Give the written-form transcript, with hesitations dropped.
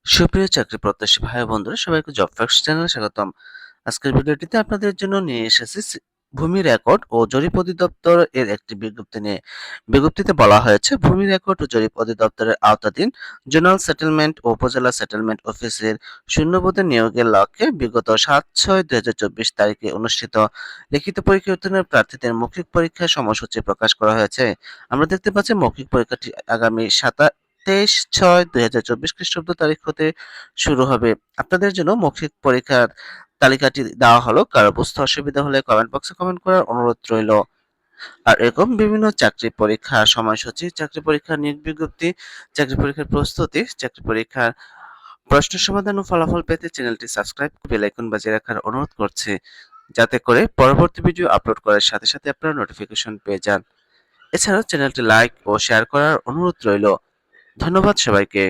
সুপ্রিয় চাকরি প্রত্যাশী ভাই ও বন্ধুরা সবাইকে জব ফ্যাক্টস চ্যানেলে স্বাগতম। আজকের ভিডিওটিতে আপনাদের জন্য নিয়ে এসেছি ভূমি রেকর্ড ও জরিপ অধিদপ্তর এর একটি বিজ্ঞপ্তি নিয়ে। বিজ্ঞপ্তিতে বলা হয়েছে ভূমি রেকর্ড ও জরিপ অধিদপ্তরের আওতাধীন জোনাল সেটেলমেন্ট ও উপজেলা সেটেলমেন্ট অফিসের শূন্যপদে নিয়োগের লক্ষ্যে বিগত ৭/৬/২০২৪ তারিখে অনুষ্ঠিত লিখিত পরীক্ষা উত্তীর্ণ প্রার্থীদের মৌখিক পরীক্ষার সময়সূচি প্রকাশ করা হয়েছে। আমরা দেখতে পাচ্ছি মৌখিক পরীক্ষাটি আগামী ২৩/৬/২০২৪ খ্রিস্টাব্দ তারিখ হতে শুরু হবে। আপনাদের জন্য মৌখিক পরীক্ষার তালিকাটি দেওয়া হলো। কারো বুঝতে অসুবিধা হলে কমেন্ট বক্সে কমেন্ট করার অনুরোধ রইল। আর এরকম বিভিন্ন চাকরি পরীক্ষার সময়সূচি, চাকরি পরীক্ষার নিয়োগ বিজ্ঞপ্তি, চাকরি পরীক্ষার প্রস্তুতি, চাকরি পরীক্ষার প্রশ্ন সমাধান ও ফলাফল পেতে চ্যানেলটি সাবস্ক্রাইব করে বেল আইকন বাজিয়ে রাখার অনুরোধ করছি, যাতে করে পরবর্তী ভিডিও আপলোড করার সাথে সাথে আপনারা নোটিফিকেশন পেয়ে যান। এছাড়াও চ্যানেলটি লাইক ও শেয়ার করার অনুরোধ রইল। ধন্যবাদ সবাইকে।